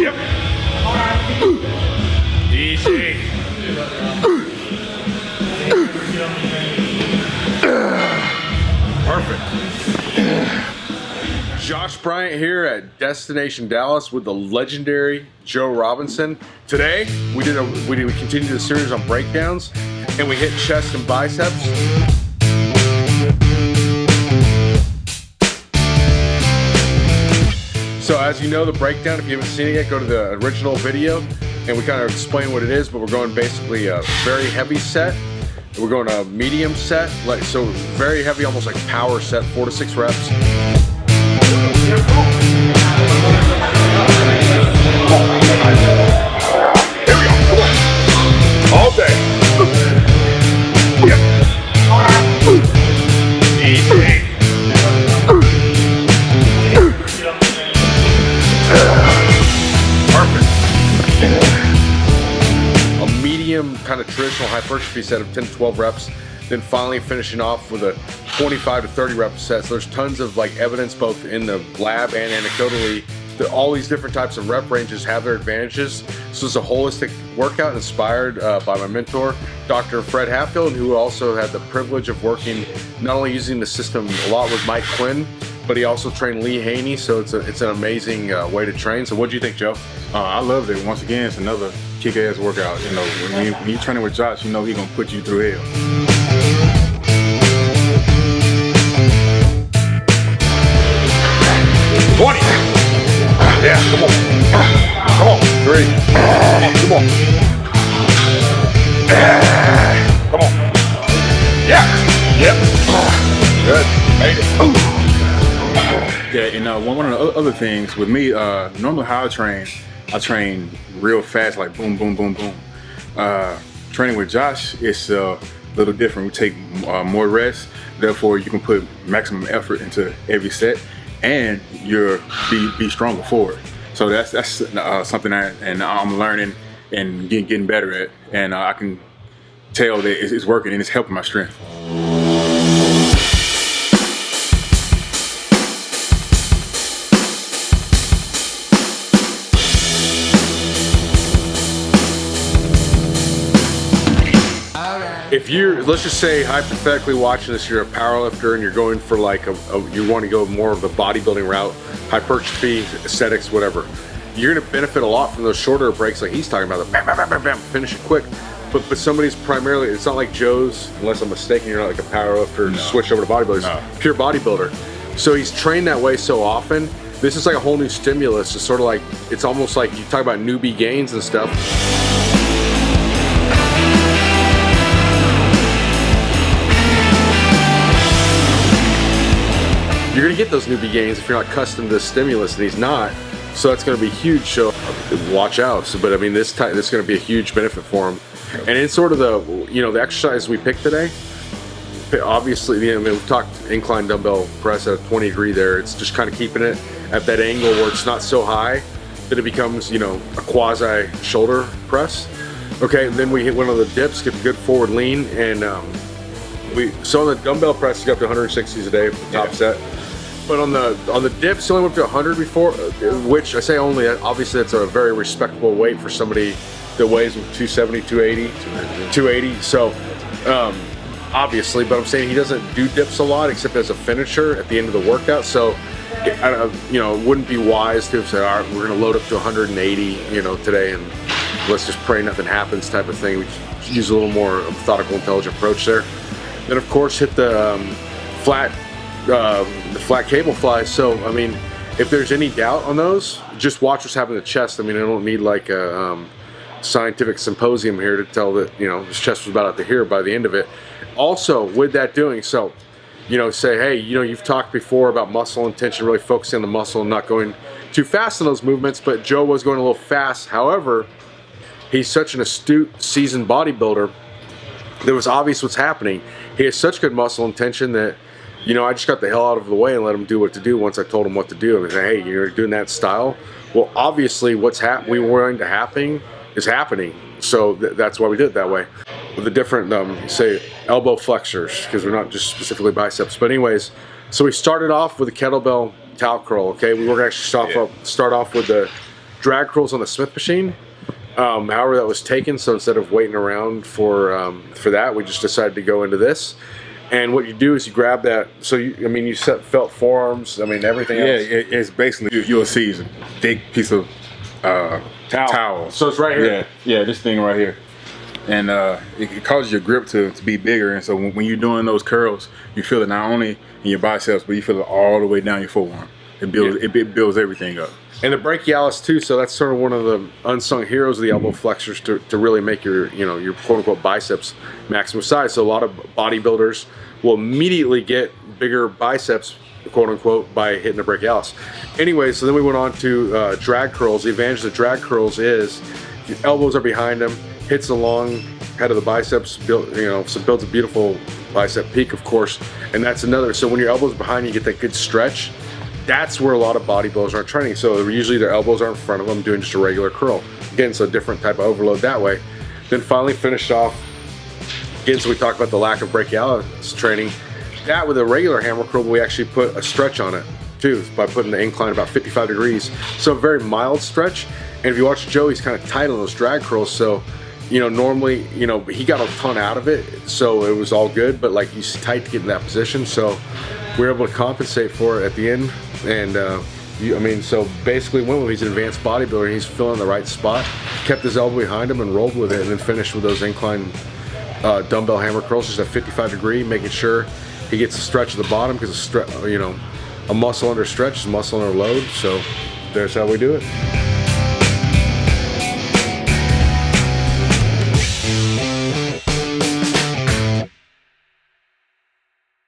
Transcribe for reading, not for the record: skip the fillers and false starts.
Yep. Easy. Perfect. Josh Bryant here at Destination Dallas with the legendary Joe Robinson. Today we continued the series on breakdowns, and we hit chest and biceps. So as you know, the breakdown, if you haven't seen it yet, go to the original video and we kind of explain what it is, but we're going basically a very heavy set. We're going a medium set, so very heavy, almost like power set, 4 to 6 reps. Here we go. Come on. All day. Yep. Easy. Perfect. A medium kind of traditional hypertrophy set of 10 to 12 reps, then finally finishing off with a 25 to 30 rep set. So there's tons of evidence both in the lab and anecdotally that all these different types of rep ranges have their advantages. So it's a holistic workout inspired by my mentor, Dr. Fred Hatfield, who also had the privilege of working not only using the system a lot with Mike Quinn, but he also trained Lee Haney. So it's an amazing way to train. So what do you think, Joe? I loved it. Once again, it's another kick-ass workout. You know, when you're training with Josh, you know he's gonna put you through hell. 20. Yeah, come on. Come on. 3. Come on. Come on. Yeah. Yep. Good. Made it. Yeah, and one of the other things with me, normally how I train real fast, like boom, boom, boom, boom. Training with Josh, it's a little different. We take more rest, therefore you can put maximum effort into every set, and you're be stronger for it. So that's something I'm learning and getting better at, and I can tell that it's working and it's helping my strength. If you're, let's just say hypothetically watching this, you're a powerlifter and you're going for you want to go more of the bodybuilding route, hypertrophy, aesthetics, whatever, you're going to benefit a lot from those shorter breaks like he's talking about, the bam, bam, bam, bam, bam, finish it quick. But somebody's primarily, it's not like Joe's, unless I'm mistaken, you're not like a powerlifter, switch over to bodybuilders, pure bodybuilder. So he's trained that way so often. This is like a whole new stimulus. It's sort of like, it's almost like you talk about newbie gains and stuff. You're gonna get those newbie gains if you're not accustomed to the stimulus, and he's not. So that's gonna be huge. So watch out. But I mean, this is gonna be a huge benefit for him. And it's sort of the exercise we picked today. Obviously, we've talked incline dumbbell press at a 20 degree there. It's just kind of keeping it at that angle where it's not so high that it becomes, a quasi shoulder press. Okay, and then we hit one of the dips, get a good forward lean, and so on the dumbbell press, you got up to 160s a day for the top set. But on the dips, you only went up to 100 before, which I say only, obviously that's a very respectable weight for somebody that weighs 270, 280. So obviously, but I'm saying he doesn't do dips a lot except as a finisher at the end of the workout. So it wouldn't be wise to say, all right, we're going to load up to 180, today, and let's just pray nothing happens type of thing. We use a little more methodical, intelligent approach there. Then of course hit the flat cable flies. So I mean, if there's any doubt on those, just watch what's happening to the chest. I mean, I don't need like a scientific symposium here to tell that his chest was about out to here by the end of it. Also with that doing, so say, hey, you've talked before about muscle intention, really focusing on the muscle and not going too fast in those movements, but Joe was going a little fast. However, he's such an astute, seasoned bodybuilder. It was obvious what's happening. He has such good muscle intention that, I just got the hell out of the way and let him do what to do once I told him what to do. I was like, hey, you're doing that style. Well, obviously what's we were going to happen is happening. So that's why we did it that way. With the different, say, elbow flexors, because we're not just specifically biceps. But anyways, so we started off with a kettlebell towel curl. Okay, we were gonna actually start off with the drag curls on the Smith machine. However, that was taken, so instead of waiting around for that, we just decided to go into this. And what you do is you grab that. So you set felt forearms. I mean, everything else. Yeah, it's basically you'll see is a thick piece of towel. So it's right here. Yeah, this thing right here. And it causes your grip to be bigger. And so when you're doing those curls, you feel it not only in your biceps, but you feel it all the way down your forearm. It builds everything up. And the brachialis too, so that's sort of one of the unsung heroes of the elbow flexors to really make your quote unquote biceps maximum size. So a lot of bodybuilders will immediately get bigger biceps, quote unquote, by hitting the brachialis. Anyway, so then we went on to drag curls. The advantage of the drag curls is your elbows are behind them, hits the long head of the biceps, so builds a beautiful bicep peak, of course. And that's another. So when your elbows behind you, get that good stretch. That's where a lot of bodybuilders aren't training. So usually their elbows are in front of them doing just a regular curl. Again, so a different type of overload that way. Then finally finished off, again, so we talked about the lack of brachialis training. That with a regular hammer curl, we actually put a stretch on it too, by putting the incline about 55 degrees. So a very mild stretch. And if you watch Joe, he's kind of tight on those drag curls. So, normally, he got a ton out of it. So it was all good, but like he's tight to get in that position. So we were able to compensate for it at the end. And so basically went with he's an advanced bodybuilder and he's filling the right spot, kept his elbow behind him and rolled with it, and then finished with those incline dumbbell hammer curls just at 55 degree, making sure he gets a stretch at the bottom, because a muscle under stretch is muscle under load. So there's how we do it.